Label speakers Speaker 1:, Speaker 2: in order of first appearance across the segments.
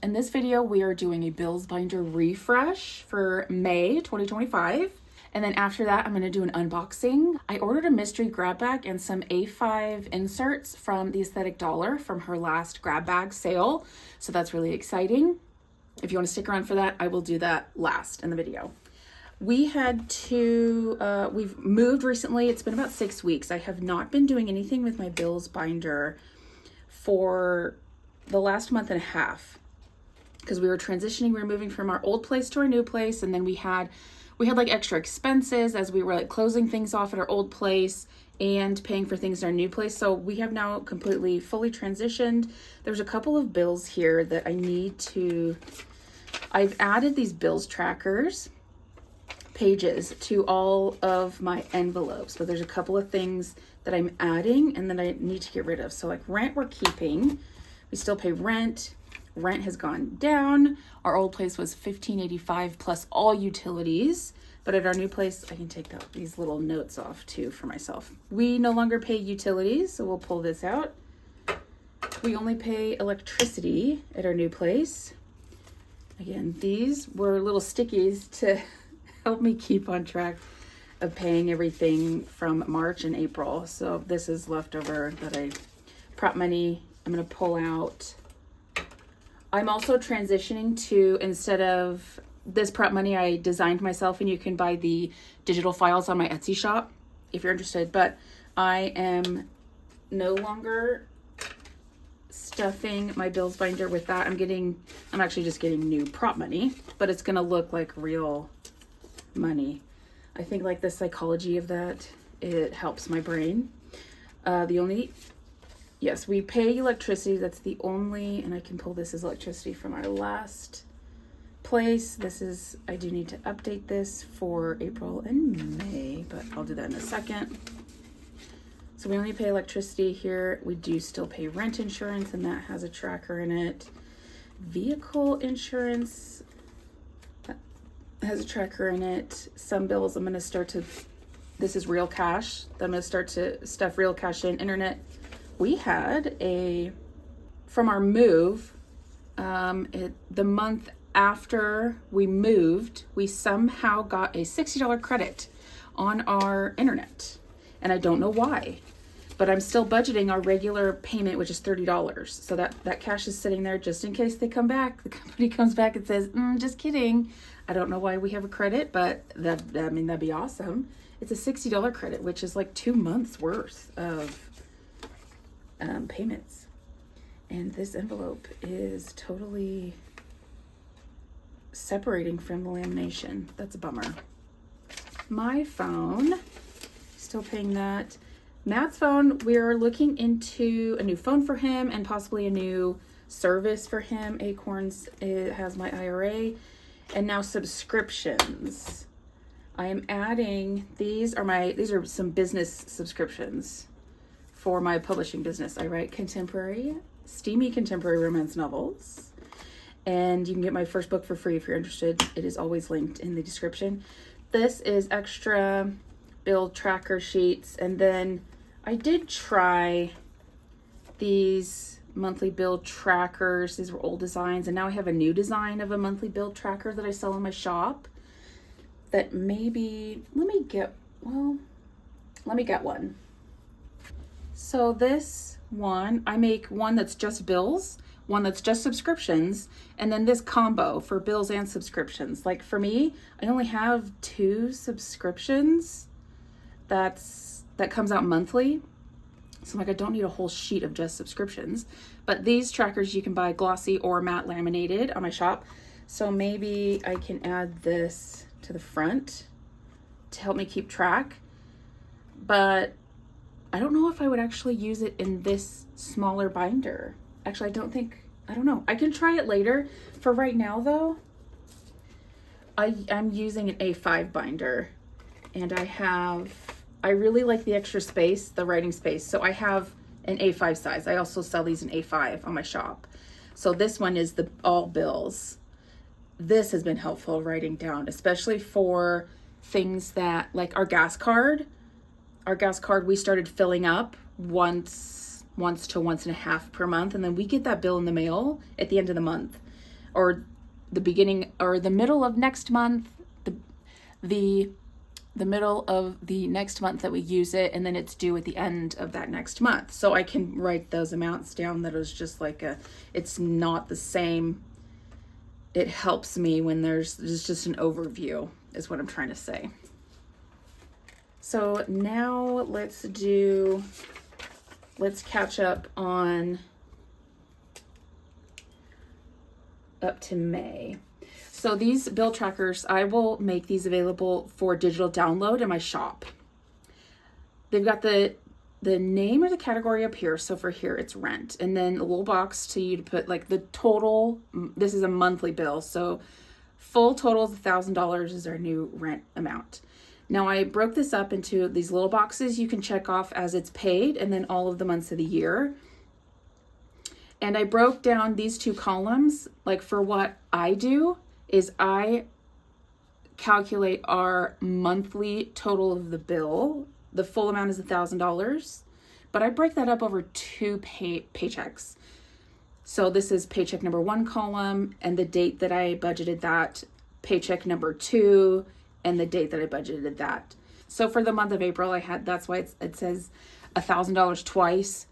Speaker 1: In this video, we are doing a bills binder refresh for May 2025. And then after that, I'm gonna do an unboxing. I ordered a mystery grab bag and some A5 inserts from The Aesthetic Dollar from her last grab bag sale. So that's really exciting. If you wanna stick around for that, I will do that last in the video. We've moved recently. It's been about 6 weeks. I have not been doing anything with my bills binder for the last month and a half, because we were transitioning. We were moving from our old place to our new place, and then we had like extra expenses as we were like closing things off at our old place and paying for things in our new place. So we have now completely fully transitioned. There's a couple of bills here that I've added these bills trackers pages to all of my envelopes, but there's a couple of things that I'm adding and then I need to get rid of. So like rent, we're keeping. We still pay rent. Rent has gone down. Our old place was $15.85 plus all utilities, but at our new place, I can take these little notes off too for myself. We no longer pay utilities, so we'll pull this out. We only pay electricity at our new place. Again, these were little stickies to help me keep on track of paying everything from March and April. So this is leftover prop money I'm gonna pull out. I'm also transitioning to, instead of this prep money, I designed myself, and you can buy the digital files on my Etsy shop if you're interested, but I am no longer stuffing my bills binder with that. I'm actually just getting new prop money, but it's gonna look like real money. I think like the psychology of that, it helps my brain. Yes, we pay electricity. That's the only, and I can pull this as electricity from our last place. I do need to update this for April and May, but I'll do that in a second. So we only pay electricity here. We do still pay rent insurance, and that has a tracker in it. Vehicle insurance has a tracker in it. Some bills this is real cash. I'm gonna start to stuff real cash in. Internet. We had from our move, the month after we moved, we somehow got a $60 credit on our internet. And I don't know why, but I'm still budgeting our regular payment, which is $30. So that cash is sitting there just in case they come back. The company comes back and says, just kidding. I don't know why we have a credit, but that'd be awesome. It's a $60 credit, which is like 2 months worth of payments. And this envelope is totally separating from the lamination. That's a bummer. My phone, still paying that. Matt's phone, we're looking into a new phone for him and possibly a new service for him. Acorns, it has my IRA. And now subscriptions. I am adding, these are some business subscriptions for my publishing business. I write steamy contemporary romance novels. And you can get my first book for free if you're interested. It is always linked in the description. This is extra bill tracker sheets. And then I did try these monthly bill trackers. These were old designs. And now I have a new design of a monthly bill tracker that I sell in my shop. That maybe, let me get one. So this one, I make one that's just bills, one that's just subscriptions, and then this combo for bills and subscriptions. Like for me, I only have 2 subscriptions that comes out monthly. So like I don't need a whole sheet of just subscriptions, but these trackers you can buy glossy or matte laminated on my shop. So maybe I can add this to the front to help me keep track, but I don't know if I would actually use it in this smaller binder. Actually, I don't know. I can try it later. For right now though, I'm using an A5 binder, and I really like the extra space, the writing space. So I have an A5 size. I also sell these in A5 on my shop. So this one is the all bills. This has been helpful writing down, especially for things that like our gas card. Our gas card, we started filling up once to once and a half per month, and then we get that bill in the mail at the end of the month. or the beginning or the middle of next month, the middle of the next month that we use it, and then it's due at the end of that next month. So I can write those amounts down. That is just like it's not the same. It helps me when there's just an overview is what I'm trying to say. So now let's catch up on up to May. So these bill trackers, I will make these available for digital download in my shop. They've got the name or the category up here. So for here, it's rent. And then a little box to you to put like the total. This is a monthly bill. So full total is $1,000 is our new rent amount. Now I broke this up into these little boxes you can check off as it's paid, and then all of the months of the year. And I broke down these two columns. Like for what I do is I calculate our monthly total of the bill. The full amount is $1,000, but I break that up over two paychecks. So this is paycheck number 1 column and the date that I budgeted that, paycheck number 2 and the date that I budgeted that. So for the month of April, that's why it says $1,000 twice,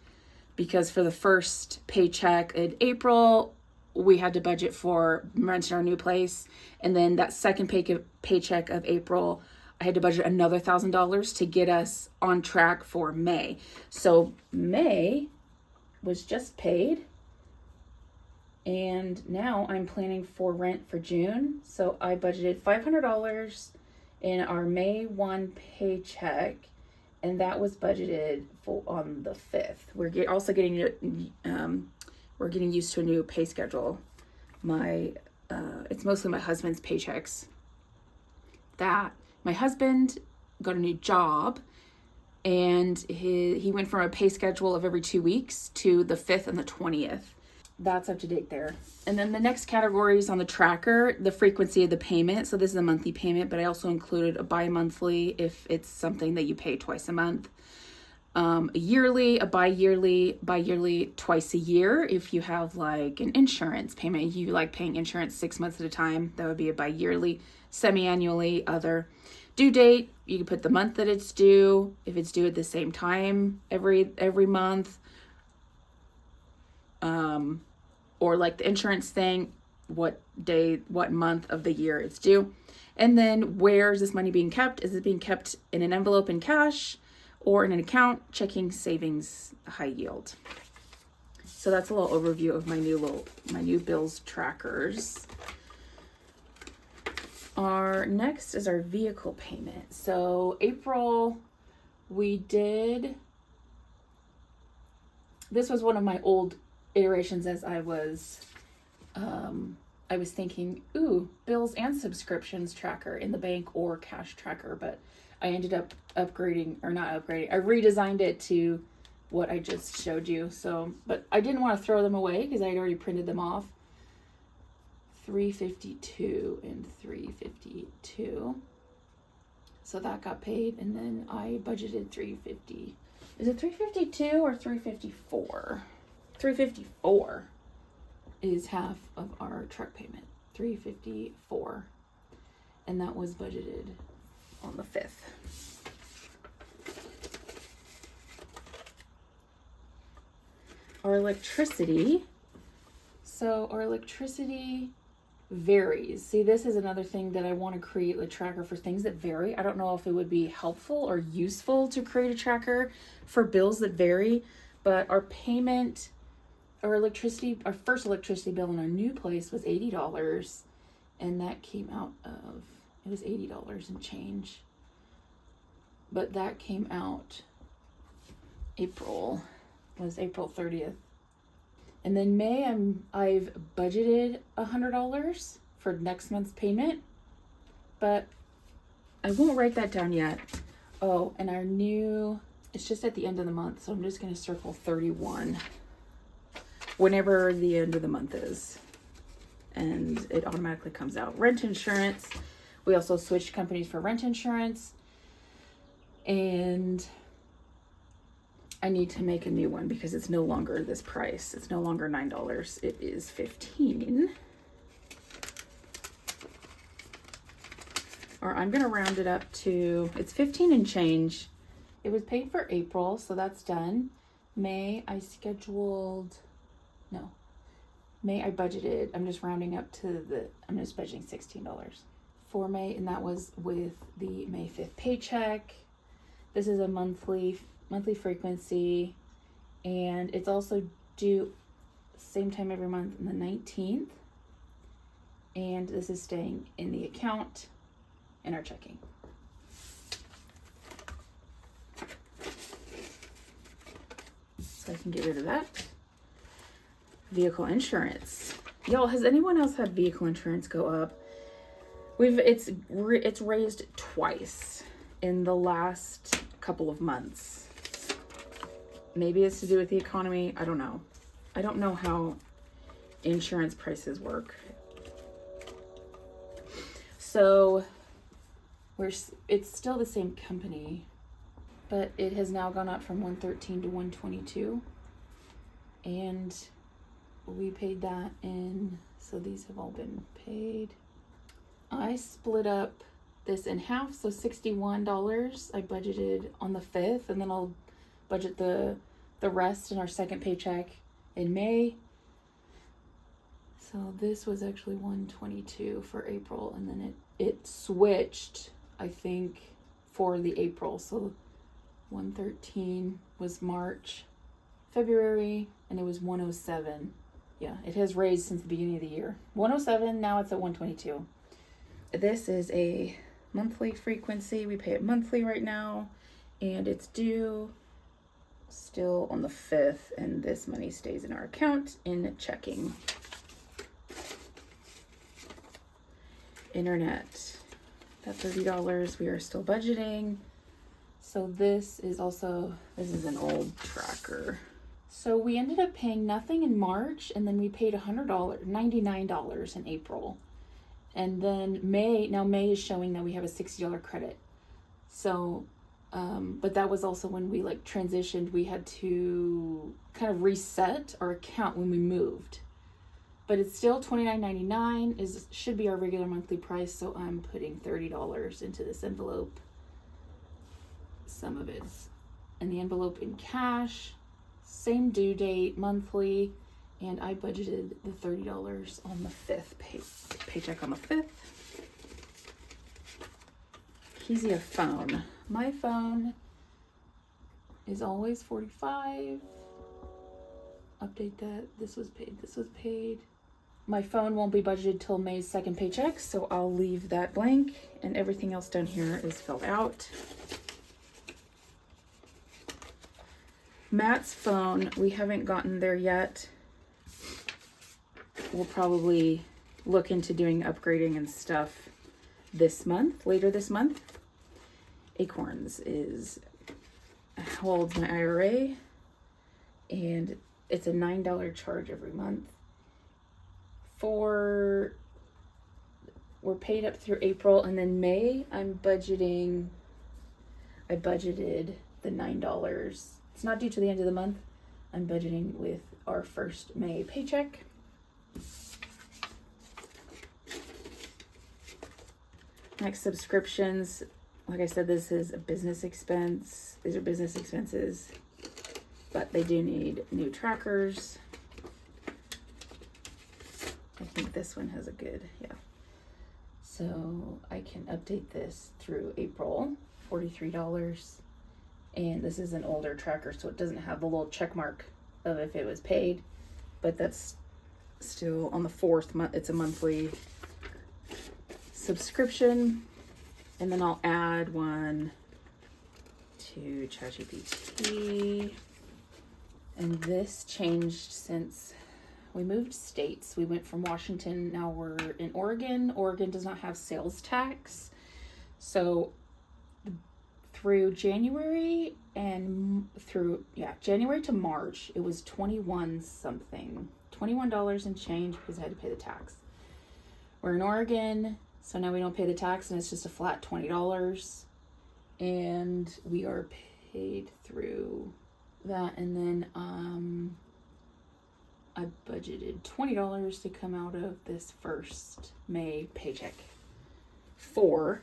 Speaker 1: because for the first paycheck in April, we had to budget for rent in our new place. And then that second paycheck of April, I had to budget another $1,000 to get us on track for May. So May was just paid. And now I'm planning for rent for June. So I budgeted $500 in our May 1 paycheck. And that was budgeted for on the 5th. We're getting used to a new pay schedule. It's mostly my husband's paychecks. That my husband got a new job, and he went from a pay schedule of every 2 weeks to the 5th and the 20th. That's up to date there. And then the next category is on the tracker, the frequency of the payment. So this is a monthly payment, but I also included a bi-monthly if it's something that you pay twice a month. A yearly, a bi-yearly twice a year. If you have like an insurance payment, you like paying insurance 6 months at a time, that would be a bi-yearly, semi-annually, other. Due date, you can put the month that it's due, if it's due at the same time every month. Or like the insurance thing, what day, what month of the year it's due. And then where is this money being kept? Is it being kept in an envelope in cash or in an account, checking, savings, high yield? So that's a little overview of my new bills trackers. Our next is our vehicle payment. So April, this was one of my old iterations as I was thinking, bills and subscriptions tracker in the bank or cash tracker, but I ended up I redesigned it to what I just showed you. So, but I didn't want to throw them away because I had already printed them off. $352 and $352. So that got paid, and then I budgeted $350. Is it $352 or $354? $354 is half of our truck payment. $354, and that was budgeted on the 5th. Our electricity. So our electricity varies. See, this is another thing that I want to create a tracker for things that vary. I don't know if it would be helpful or useful to create a tracker for bills that vary, but our payment, our first electricity bill in our new place was $80, and that came out of, it was $80 and change, but that came out April 30th. And then May, I've budgeted $100 for next month's payment, but I won't write that down yet. Oh, and it's just at the end of the month, so I'm just going to circle 31 whenever the end of the month is, and it automatically comes out. Rent insurance, we also switched companies for rent insurance, and I need to make a new one because it's no longer this price. It's no longer $9. It is $15. or I'm gonna round it up to, it's 15 and change. It was paid for April, so that's done. May I budgeted, I'm just rounding up to I'm just budgeting $16 for May, and that was with the May 5th paycheck. This is a monthly frequency, and it's also due same time every month on the 19th. And this is staying in the account in our checking. So I can get rid of that. Vehicle insurance. Y'all, has anyone else had vehicle insurance go up? It's raised twice in the last couple of months. Maybe it's to do with the economy. I don't know. I don't know how insurance prices work. So it's still the same company, but it has now gone up from $113 to $122, and we paid that in. So these have all been paid. I split up this in half, so $61 I budgeted on the 5th, and then I'll budget the rest in our second paycheck in May. So this was actually $122 for April, and then it switched, I think, for the April. So $113 was March, February, and it was $107. Yeah, it has raised since the beginning of the year. $107, now it's at $122. This is a monthly frequency. We pay it monthly right now, and it's due still on the 5th, and this money stays in our account in checking. Internet, that $30 we are still budgeting. So this is an old tracker. So we ended up paying nothing in March, and then we paid $99 in April. And then May is showing that we have a $60 credit. So, but that was also when we transitioned, we had to kind of reset our account when we moved. But it's still $29.99 should be our regular monthly price, so I'm putting $30 into this envelope. Some of it's in the envelope in cash, same due date, monthly, and I budgeted the $30 on the 5th paycheck on the 5th. Kezia phone. My phone is always $45. Update that. This was paid. My phone won't be budgeted till May's second paycheck, so I'll leave that blank, and everything else down here is filled out. Matt's phone, we haven't gotten there yet. We'll probably look into doing upgrading and stuff later this month. Acorns holds my IRA, and it's a $9 charge every month. We're paid up through April, and then May I budgeted the $9. It's not due to the end of the month. I'm budgeting with our first May paycheck. Next, subscriptions. Like I said, this is a business expense. These are business expenses, but they do need new trackers. I think this one has a good, yeah. So I can update this through April, $43. And this is an older tracker, so it doesn't have the little check mark of if it was paid, but that's still on the 4th month. It's a monthly subscription. And then I'll add one to ChatGPT. And this changed since we moved states. We went from Washington, now we're in Oregon. Oregon does not have sales tax. So through January January to March, it was $21 and change because I had to pay the tax. We're in Oregon, so now we don't pay the tax, and it's just a flat $20. And we are paid through that. And then I budgeted $20 to come out of this first May paycheck for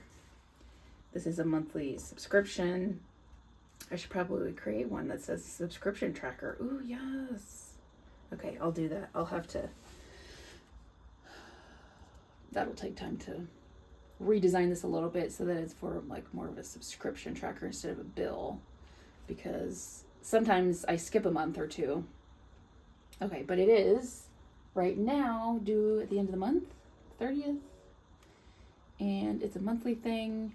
Speaker 1: This is a monthly subscription. I should probably create one that says subscription tracker. Ooh, yes. Okay, I'll do that. I'll have to, that'll take time to redesign this a little bit so that it's for like more of a subscription tracker instead of a bill, because sometimes I skip a month or two. Okay, but it is right now due at the end of the month, 30th, and it's a monthly thing,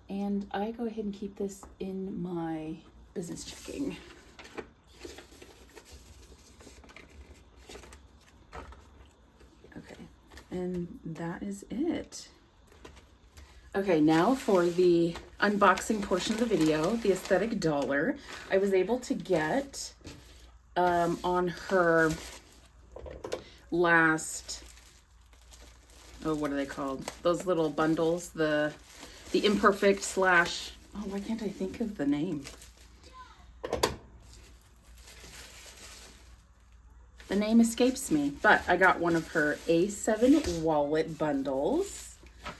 Speaker 1: and I go ahead and keep this in my business checking. Okay, and that is it. Okay, now for the unboxing portion of the video, the Aesthetic Dollar. I was able to get on her last, oh, what are they called? Those little bundles, the imperfect slash, oh, why can't I think of the name? The name escapes me, but I got one of her A7 wallet bundles.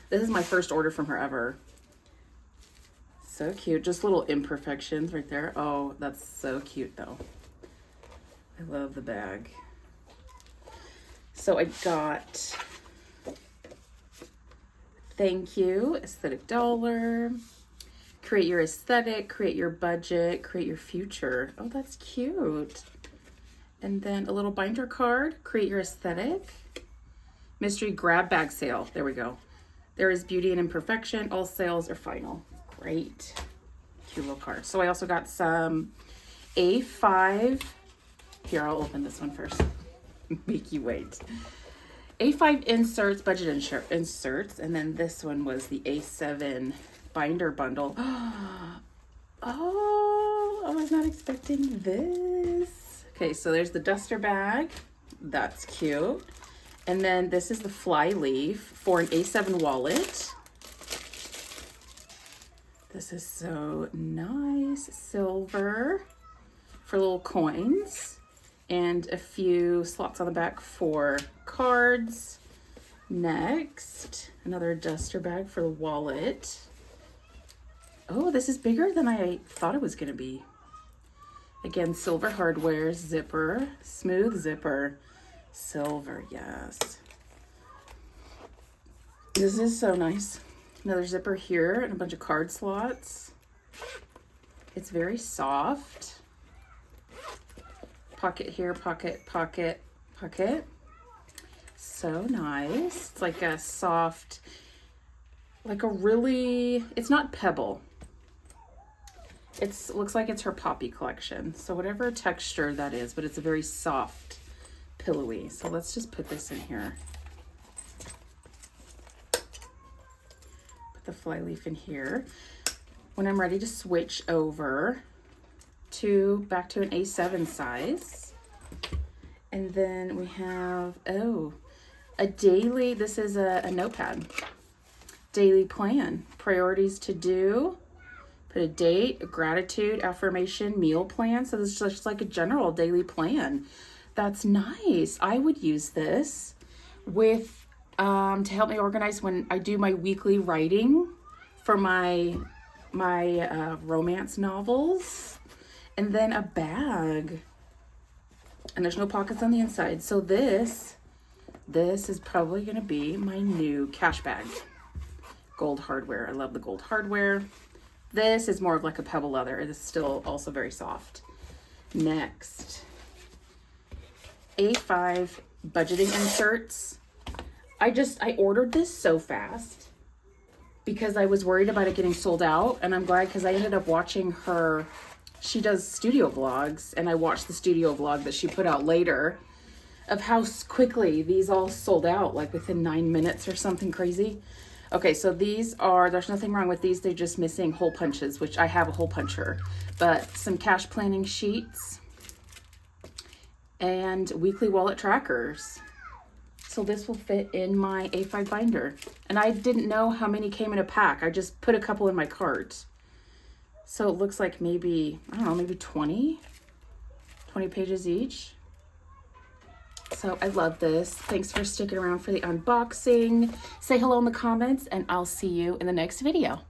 Speaker 1: This is my first order from her ever. So cute. Just little imperfections right there. Oh, that's so cute though. I love the bag. So I got, thank you, Aesthetic Dollar. Create your aesthetic, create your budget, create your future. Oh, that's cute. And then a little binder card, create your aesthetic. Mystery grab bag sale. There we go. There is beauty and imperfection. All sales are final. Great. Cute little card. So I also got some A5. Here, I'll open this one first. Make you wait. A5 inserts, budget inserts. And then this one was the A7 binder bundle. Oh, I was not expecting this. Okay, so there's the duster bag. That's cute. And then this is the fly leaf for an A7 wallet. This is so nice. Silver for little coins. And a few slots on the back for cards. Next, another duster bag for the wallet. Oh, this is bigger than I thought it was going to be. Again, silver hardware, zipper, smooth zipper, silver, yes. This is so nice. Another zipper here and a bunch of card slots. It's very soft. Pocket here, pocket, pocket, pocket. So nice. It's like a soft, like a really, it's not pebble. It looks like it's her poppy collection. So whatever texture that is, but it's a very soft, pillowy. So let's just put this in here. Put the fly leaf in here. When I'm ready to switch over back to an A7 size. And then we have, oh, a daily, this is a notepad. Daily plan, priorities to do. Put a date, a gratitude, affirmation, meal plan. So this is just like a general daily plan. That's nice. I would use this with to help me organize when I do my weekly writing for my romance novels. And then a bag. And there's no pockets on the inside. So this is probably going to be my new cash bag. Gold hardware. I love the gold hardware. This is more of like a pebble leather. It is still also very soft. Next, A5 budgeting inserts. I ordered this so fast because I was worried about it getting sold out, and I'm glad because I ended up watching her. She does studio vlogs, and I watched the studio vlog that she put out later of how quickly these all sold out, like within 9 minutes or something crazy. Okay, so these are, there's nothing wrong with these. They're just missing hole punches, which I have a hole puncher. But some cash planning sheets and weekly wallet trackers. So this will fit in my A5 binder. And I didn't know how many came in a pack. I just put a couple in my cart. So it looks like maybe, I don't know, maybe 20 pages each. So I love this. Thanks for sticking around for the unboxing. Say hello in the comments, and I'll see you in the next video.